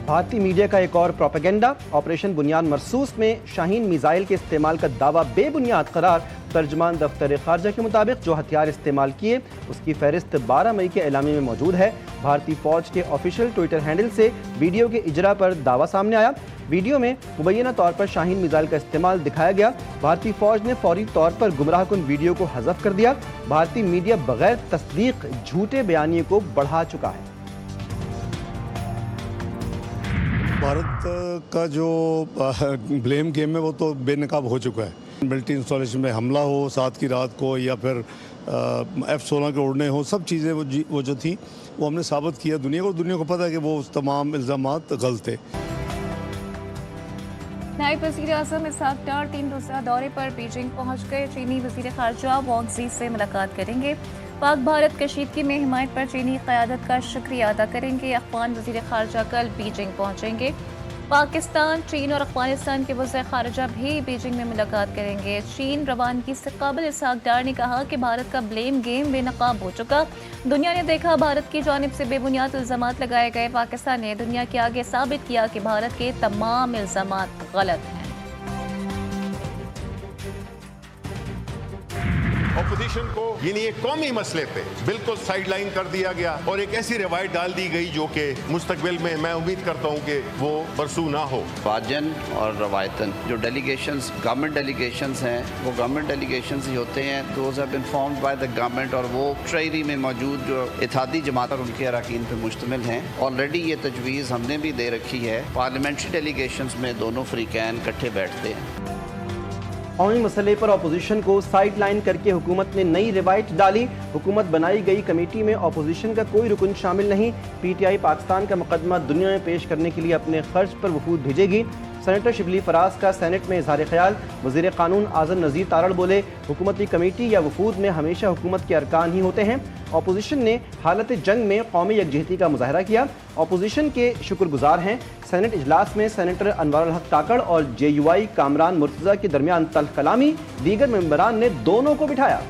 भारतीय मीडिया का एक और प्रोपेगेंडा। ऑपरेशन बुनियाद मरसूस में शाहीन मिसाइल के इस्तेमाल का दावा बेबुनियाद करार। तर्जमान दफ्तर खारजा के मुताबिक जो हथियार इस्तेमाल किए उसकी फहरिस्त 12 मई के एलामी में मौजूद है। भारतीय फौज के ऑफिशियल ट्विटर हैंडल से वीडियो के इजरा पर दावा सामने आया। वीडियो में मुबैना तौर पर शाहीन मिसाइल का इस्तेमाल दिखाया गया। भारतीय फौज ने फौरी तौर पर गुमराहकुन वीडियो को हज़फ कर दिया। भारतीय मीडिया बगैर तस्दीक झूठे बयानिए को बढ़ा चुका है। भारत का जो ब्लेम गेम है वो तो बेनकाब हो चुका है। मिलिट्री इंस्टॉलेशन में हमला हो सात की रात को या फिर F-16 के उड़ने हो, सब चीज़ें वो जो थी वो हमने साबित किया दुनिया को। दुनिया को पता है कि वो तमाम इल्ज़ामात गलत थे। नायब वज़ीर आज़म इसहाक डार 3 रोज़ा दौरे पर बीजिंग पहुंच गए। चीनी वज़ीर ख़ारजा वांग ज़ी से मुलाकात करेंगे। पाक भारत कशीदगी में हिमायत पर चीनी क़यादत का शुक्रिया अदा करेंगे। अफ़गान वज़ीर ख़ारजा कल बीजिंग पहुंचेंगे। पाकिस्तान, चीन और अफ़गानिस्तान के वज़ीर ख़ारजा भी बीजिंग में मुलाकात करेंगे। चीन रवानगी से काबिल इसहाक डार ने कहा कि भारत का ब्लेम गेम बेनकाब हो चुका। दुनिया ने देखा भारत की जानिब से बेबुनियाद इल्ज़ामात लगाए गए। पाकिस्तान ने दुनिया के आगे साबित किया कि भारत के तमाम इल्ज़ामात गलत हैं। ऑपोजिशन को यानी एक कौमी मसले पे बिल्कुल साइडलाइन कर दिया गया और एक ऐसी रवायत डाल दी गई जो कि मुस्तकबिल में मैं उम्मीद करता हूँ कि वो बरसू ना हो। वाजन और रवायतन जो डेलीगेशंस गवर्नमेंट डेलीगेशंस हैं वो गवर्नमेंट डेलीगेशंस ही होते हैं। Those have been formed by the government और वो ट्रेरी में मौजूद जो इत्तेहादी जमात और उनके अरकान पर मुश्तमिल हैं। ऑलरेडी ये तजवीज़ हमने भी दे रखी है। पार्लियामेंट्री डेलीगेशंस में दोनों फ्रीकैन इकट्ठे बैठते हैं। कौमी मसले पर अपोजिशन को साइड लाइन करके हुकूमत ने नई रिवायत डाली। हुकूमत बनाई गई कमेटी में अपोजिशन का कोई रुकन शामिल नहीं। PTI पाकिस्तान का मुकदमा दुनिया में पेश करने के लिए अपने खर्च पर वफूद भेजेगी। सेनेटर शिबली फराज का सेनेट में इजहार ख्याल। वज़ीर कानून आज़म नज़ीर तारड़ बोले, हुकूमती कमेटी या वफूद में हमेशा हुकूमत के अरकान ही होते हैं। अपोजिशन ने हालत जंग में कौमी यकजहती का मुजाहरा किया। अपोजिशन के शुक्रगुजार हैं। सेनेट इजलास में सेनेटर अनवर अल हक काकड़ और JUI कामरान मुर्तज़ा के दरमियान तल्ख कलामी। दीगर मेंबरान ने दोनों को बिठाया।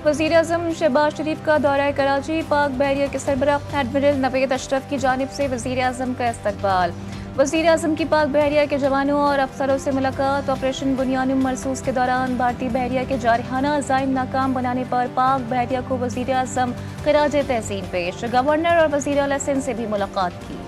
वज़ीर आज़म शहबाज शरीफ का दौरा कराची। पाक बहरिया के सरबराह एडमिरल नवेद अशरफ की जानिब से वज़ीर आज़म का इस्तकबाल। वज़ीर आज़म की पाक बहरिया के जवानों और अफसरों से मुलाकात। ऑपरेशन बुनियाद मरसूस के दौरान भारतीय बहरिया के जारहाना अज़ाइम नाकाम बनाने पर पाक बहरिया को वज़ीर आज़म खिराज तहसीन पेश। गवर्नर और वज़ीर आला सिंध से भी मुलाकात की।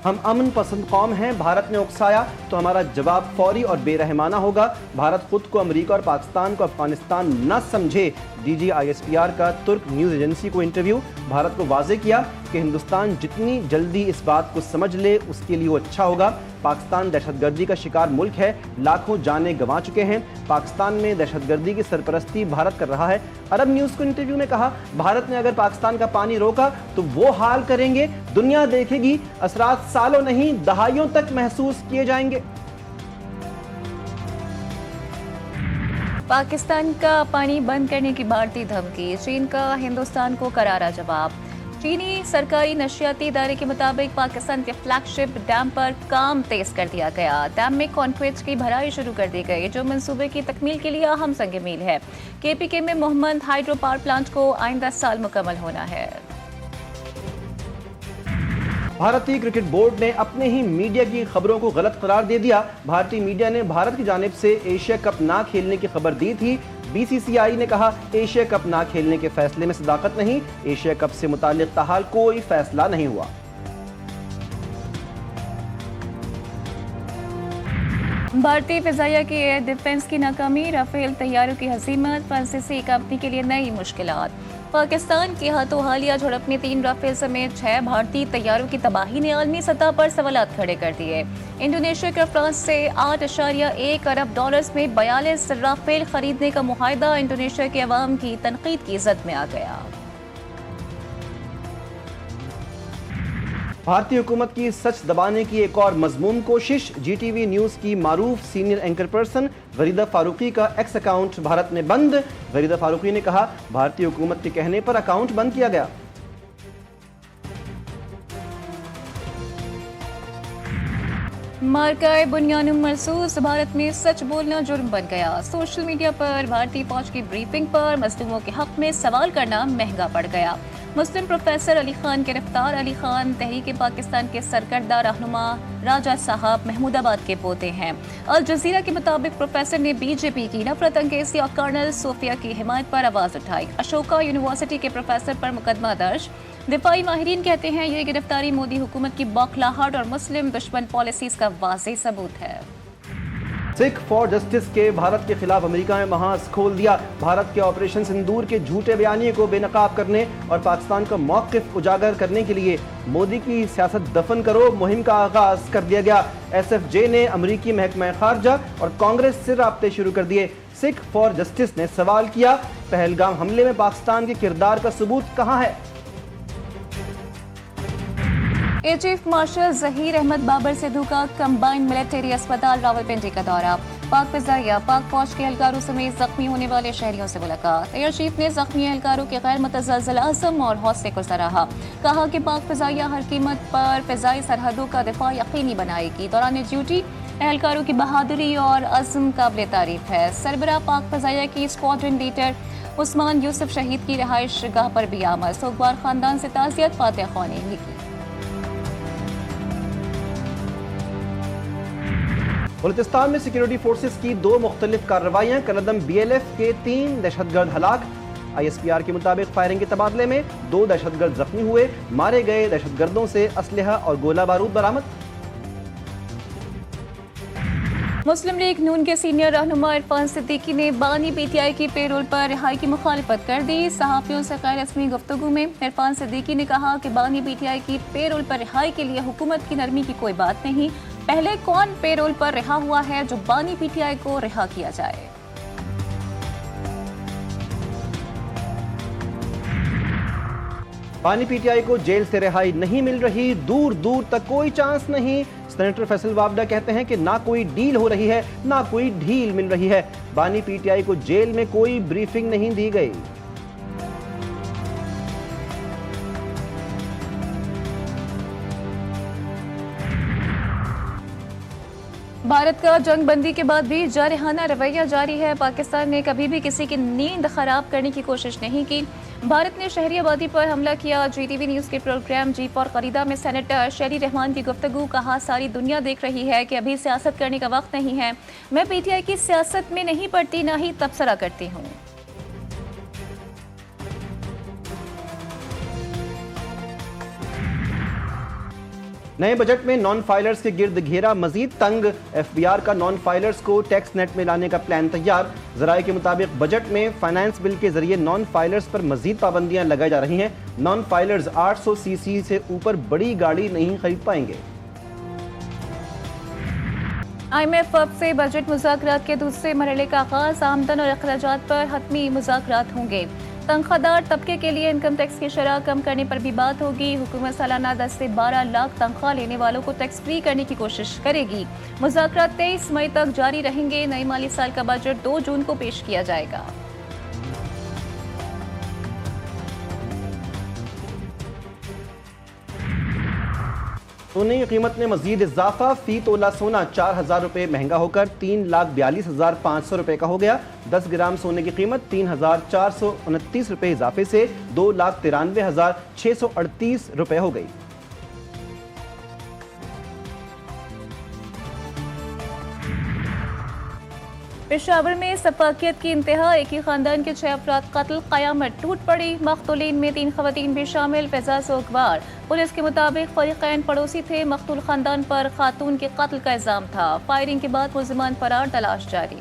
हम अमन पसंद कौम हैं, भारत ने उकसाया तो हमारा जवाब फौरी और बेरहमाना होगा। भारत खुद को अमेरिका और पाकिस्तान को अफगानिस्तान न समझे। DG ISPR का तुर्क न्यूज़ एजेंसी को इंटरव्यू। भारत को वाजे किया कि हिंदुस्तान जितनी जल्दी इस बात को समझ ले उसके लिए वो अच्छा होगा। पाकिस्तान दहशतगर्दी का शिकार मुल्क है, लाखों जानें गंवा चुके हैं। पाकिस्तान में दहशतगर्दी की सरपरस्ती भारत कर रहा है। अरब न्यूज़ को इंटरव्यू में कहा, भारत ने अगर पाकिस्तान का पानी रोका तो वो हाल करेंगे, दुनिया देखेगी। असरात सालों नहीं दहाइयों तक महसूस किए जाएंगे। पाकिस्तान का पानी बंद करने की भारतीय धमकी। चीन का हिंदुस्तान को करारा जवाब। चीनी सरकारी नशियाती इदारे के मुताबिक पाकिस्तान के फ्लैगशिप डैम पर काम तेज कर दिया गया। डैम में कॉन्क्रीट की भराई शुरू कर दी गई जो मंसूबे की तकमील के लिए अहम संग मील है। KPK में मोहम्मद हाइड्रो पावर प्लांट को आइंदा साल मुकम्मल होना है। भारतीय क्रिकेट बोर्ड ने अपने ही मीडिया की खबरों को गलत करार दे दिया। भारतीय मीडिया ने भारत की जानिब से एशिया कप ना खेलने की खबर दी थी। BCCI ने कहा, एशिया कप ना खेलने के फैसले में सदाकत नहीं। एशिया कप से मुताल्लिक ताहाल कोई फैसला नहीं हुआ। भारतीय फिजाइया की एयर डिफेंस की नाकामी। राफेल तैयारों की हजीमत। फ्रांसीसी कंपनी के लिए नई मुश्किलात। पाकिस्तान की हाथों हालिया झड़प में 3 राफेल समेत 6 भारतीय तैयारों की तबाही ने आलमी सतह पर सवालात खड़े कर दिए। इंडोनेशिया के फ्रांस से $8.1 अरब में 42 राफेल खरीदने का मुआहदा इंडोनेशिया के अवाम की तनकीद की जद में आ गया। भारतीय हुकूमत की सच दबाने की एक और मजमूम कोशिश। GTV न्यूज़ की मारूफ सीनियर एंकर पर्सन गरीदा फारूकी का एक्स अकाउंट भारत में बंद। गरीदा फारूकी ने कहा, भारतीय हुकूमत के कहने पर अकाउंट बंद किया गया। मार्काए बुनियानुम मरसूस, भारत में सच बोलना जुर्म बन गया। सोशल मीडिया पर भारतीय फौज की ब्रीफिंग पर मजलूमों के हक में सवाल करना महंगा पड़ गया। मुस्लिम प्रोफेसर अली खान गिरफ्तार। अली खान तहरीक पाकिस्तान के सरकर्दा रहनुमा राजा साहब महमूदाबाद के पोते हैं। अल जजीरा के मुताबिक प्रोफेसर ने बीजेपी की नफरत अंगेजी और कर्नल सोफिया की हिमायत पर आवाज उठाई। अशोका यूनिवर्सिटी के प्रोफेसर पर मुकदमा दर्ज। दिफाई माहिरीन कहते हैं ये गिरफ्तारी मोदी हुकूमत की बौखलाहट और मुस्लिम दुश्मन पॉलिसीज का वाज़ेह सबूत है। सिख फॉर जस्टिस के भारत के खिलाफ अमेरिका ने महाज खोल दिया। भारत के ऑपरेशन सिंदूर के झूठे बयानिए को बेनकाब करने और पाकिस्तान का मौक़िफ़ उजागर करने के लिए मोदी की सियासत दफन करो मुहिम का आगाज कर दिया गया। SFJ ने अमरीकी महकमा खारजा और कांग्रेस से राब्ते शुरू कर दिए। सिख फॉर जस्टिस ने सवाल किया, पहलगाम हमले में पाकिस्तान के किरदार का सबूत कहाँ है? Air chief marshal Zaheer Ahmed Babar Sidhu का कंबाइंड मिलिट्री अस्पताल रावलपिंडी का दौरा। पाक फिजाइया पाक फौज के एहलकारों समेत जख्मी होने वाले शहरियों से मुलाकात। एयर चीफ ने जख्मी एहलकारों के गैर मुतज़लज़ल अज़्म और हौसले को सराहा। कहा कि पाक फिजाइया हर कीमत पर फिजाई सरहदों का दिफा यकीनी बनाएगी। दौरान ड्यूटी एहलकारों की बहादुरी और अज़्म काबिल तारीफ है। सरबराह पाक फिजाइया की स्क्वाड्रन लीडर उस्मान यूसुफ शहीद की रिहाइश गाह पर भी आमद। सोगवार खानदान से ताज़ियत फातिहा ख़्वानी भी की। बलूचिस्तान में सिक्योरिटी फोर्सेस की 2 मुख्तलिफ कार्रवाइयाँ। कलदम BLF के 3 दहशतगर्द हलाक। ISPR के मुताबिक फायरिंग के तबादले में 2 दहशतगर्द जख्मी हुए। मारे गए दहशतगर्दों से असलहा और गोला बारूद बरामद। मुस्लिम लीग नून के सीनियर रहनुमा इरफान सिद्दीकी ने बानी PTI की पेरोल पर रिहाई की मुखालिफत कर दी। सहाफ़ियों से गैर रस्मी गुफ्तगू में इरफान सिद्दीकी ने कहा कि बानी PTI की पेरोल पर रिहाई के लिए हुकूमत की नरमी की कोई बात नहीं। पहले कौन पेरोल पर रिहा हुआ है जो बानी PTI को रिहा किया जाए। बानी PTI को जेल से रिहाई नहीं मिल रही, दूर दूर तक कोई चांस नहीं। सेनेटर फैसल वावडा कहते हैं कि ना कोई डील हो रही है ना कोई ढील मिल रही है। बानी PTI को जेल में कोई ब्रीफिंग नहीं दी गई। भारत का जंगबंदी के बाद भी जारहाना रवैया जारी है। पाकिस्तान ने कभी भी किसी की नींद खराब करने की कोशिश नहीं की। भारत ने शहरी आबादी पर हमला किया। GTV न्यूज़ के प्रोग्राम जी फॉर खरीदा में सेनेटर शेरी रहमान की गुफ्तगू। कहा सारी दुनिया देख रही है कि अभी सियासत करने का वक्त नहीं है। मैं PTI की सियासत में नहीं पड़ती, ना ही तबसरा करती हूँ। नए बजट में नॉन फाइलर्स के गिर्द घेरा मजीद तंग। FBR का नॉन फाइलर्स को टैक्स नेट में लाने का प्लान तैयार। जराये के मुताबिक बजट में फाइनेंस बिल के जरिए नॉन फाइलर्स पर मजीद पाबंदियां लगाई जा रही हैं। नॉन फाइलर्स 800 CC से ऊपर बड़ी गाड़ी नहीं खरीद पाएंगे। IMF अब से बजट मुज़ाकरात के दूसरे मरहले का आगाज। आमदन और अखराजात पर हतमी मुज़ाकरात होंगे। तनख्वाहदार तबके के लिए इनकम टैक्स की शरह कम करने पर भी बात होगी। हुकूमत सालाना 10 से 12 लाख तनख्वाह लेने वालों को टैक्स फ्री करने की कोशिश करेगी। मुज़ाकरात 23 मई तक जारी रहेंगे। नए माली साल का बजट 2 जून को पेश किया जाएगा। सोने की कीमत में मजीद इजाफा। फी तोला सोना 4,000 रुपये महंगा होकर 3,42,500 रुपये का हो गया। 10 ग्राम सोने की कीमत 3,429 रुपये इजाफे से 2,93,638 रुपये हो गई। पेशावर में सफाकियत की इंतहा। एक ही खानदान के 6 अफराद कत्ल। क़यामत टूट पड़ी। मक़तूलीन में 3 ख़वातीन भी शामिल। फ़िज़ा सोगवार। पुलिस के मुताबिक फ़रीक़ैन पड़ोसी थे। मक़तूल खानदान पर खातून के कत्ल का इल्ज़ाम था। फायरिंग के बाद मुल्ज़िमान फरार, तलाश जारी।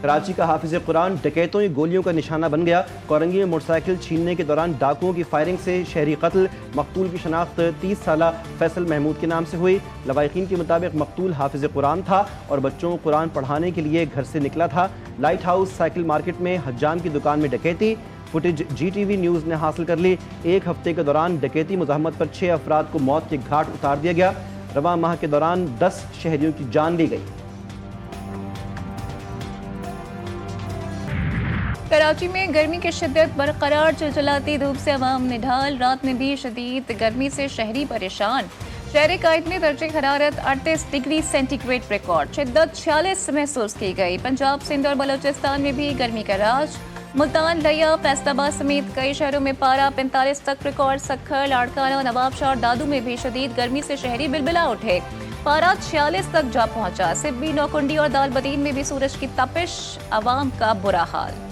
कराची का हाफिज कुरान डकैतों की गोलियों का निशाना बन गया। कोरंगी में मोटरसाइकिल छीनने के दौरान डाकुओं की फायरिंग से शहरी कत्ल। मकतूल की शनाख्त 30 साला फैसल महमूद के नाम से हुई। लवाहिकीन के मुताबिक मकतूल हाफिज कुरान था और बच्चों को कुरान पढ़ाने के लिए घर से निकला था। लाइट हाउस साइकिल मार्केट में हज्जाम की दुकान में डकैती। फुटेज GTV न्यूज़ ने हासिल कर ली। 1 हफ्ते के दौरान डकैती मुज़ाहमत पर 6 अफराद को मौत के घाट उतार दिया गया। रवां माह के दौरान 10 शहरियों की जान ली गई। कराची में गर्मी की शिद्दत बरकरार, चिलचिलाती धूप से अवाम निढाल। रात में भी शदीद गर्मी से शहरी परेशान। शहर कायद में दर्जे हरारत 38 डिग्री सेंटीग्रेड रिकॉर्ड, शिद्दत 46 महसूस की गई। पंजाब, सिंध और बलोचिस्तान में भी गर्मी का राज। मुल्तान, लिया, फैसलाबाद समेत कई शहरों में पारा 45 तक रिकॉर्ड। सक्खर, लाड़काना, नवाबशाह और दादू में भी शदीद गर्मी से शहरी बिलबिला उठे। पारा 46 तक जा पहुंचा। सिब्बी, नौकुंडी और दालबदीन में भी सूरज की तपिश, अवाम का बुरा हाल।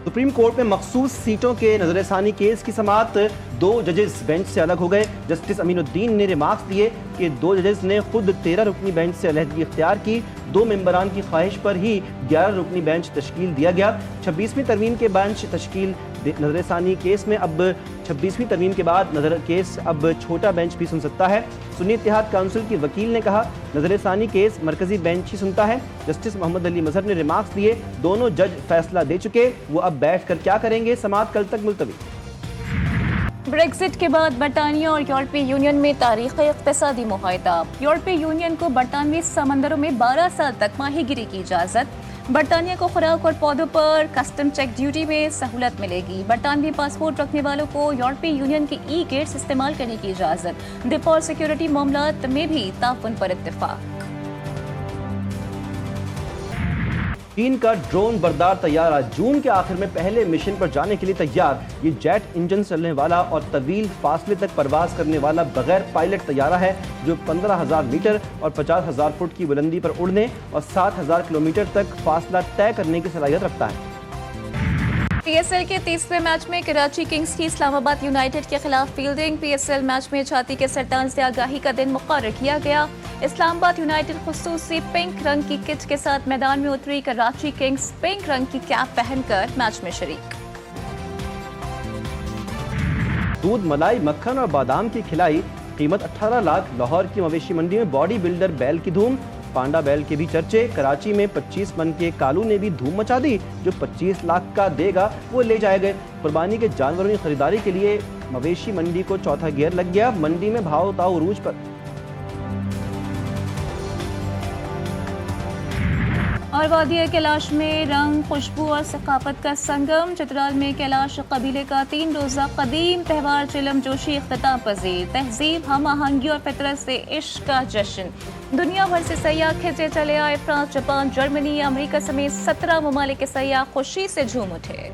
सुप्रीम कोर्ट में मखसूस सीटों के नजरसानी केस की समाअत, 2 जजेस बेंच से अलग हो गए। जस्टिस अमीनुद्दीन ने रिमार्क्स दिए कि 2 जजेस ने खुद 13 रुकनी बेंच से अलहदगी इख्तियार की। 2 मेंबरान की ख्वाहिश पर ही 11 रुकनी बेंच तश्कील दिया गया। 26वीं तरमीम के बेंच तश्कील नजरसानी केस में अब 26वीं तरमीम के बाद नजर केस अब छोटा बेंच भी सुन सकता है। सुन्नी इत्तेहाद काउंसिल की वकील ने कहा, नजरसानी केस मरकजी बेंच ही सुनता है। जस्टिस मोहम्मद अली मजहर ने रिमार्क्स दिए, दोनों जज फैसला दे चुके, वो अब बैठ कर क्या करेंगे, समाअत कल तक मुलतवी। ब्रेक्जिट के बाद बरतानिया और यूरोपीय यूनियन में तारीखी इक़्तिसादी मुआहिदा। यूरोपीय यूनियन को बरतानवी समंदरों में 12 साल तक माहीगिरी की इजाज़त। बरतानिया को खुराक और पौधों पर कस्टम चेक ड्यूटी में सहूलत मिलेगी। बरतानवी पासपोर्ट रखने वालों को यूरोपीय यूनियन के ई गेट्स इस्तेमाल करने की इजाज़त। दिफा और सिक्योरिटी मामलात में भी ताउन पर इत्तेफाक। चीन का ड्रोन बरदार तैयारा जून के आखिर में पहले मिशन पर जाने के लिए तैयार। ये जेट इंजन चलने वाला और तवील फासले तक परवाज करने वाला बगैर पायलट तैयारा है, जो 15,000 मीटर और 50,000 फुट की बुलंदी पर उड़ने और 7,000 किलोमीटर तक फासला तय करने की सलाहियत रखता है। पीएसएल के 30वें मैच में कराची किंग्स की इस्लामाबाद यूनाइटेड के खिलाफ फील्डिंग। पीएसएल मैच में छाती के सरतान से आगाही का दिन मुकर्रर किया गया। इस्लामाबाद यूनाइटेड खुसूसी पिंक रंग की किट के साथ मैदान में उतरी। कराची किंग्स पिंक रंग की कैप पहनकर मैच में शरीक। दूध, मलाई, मक्खन और बादाम की खिलाई, कीमत 18 लाख। लाहौर की मवेशी मंडी में बॉडी बिल्डर बैल की धूम। पांडा बैल के भी चर्चे। कराची में 25 मन के कालू ने भी धूम मचा दी। जो 25 लाख का देगा वो ले जाएंगे। कुर्बानी के जानवरों की खरीदारी के लिए मवेशी मंडी को चौथा गियर लग गया। मंडी में भाव ताव उरूज पर। और वादी कैलाश में रंग, खुशबू और सकाफत का संगम। चित्राल में कैलाश कबीले का 3 रोज़ा कदीम त्यौहार चिलम जोशी इख्तिताम पजीर। तहजीब, हम आहंगी और फितरत से इश्क का जश्न। दुनिया भर से सयाह खिंचे चले आए। फ्रांस, जापान, जर्मनी, अमेरिका समेत 17 ममालिक के सयाह खुशी से झूम उठे।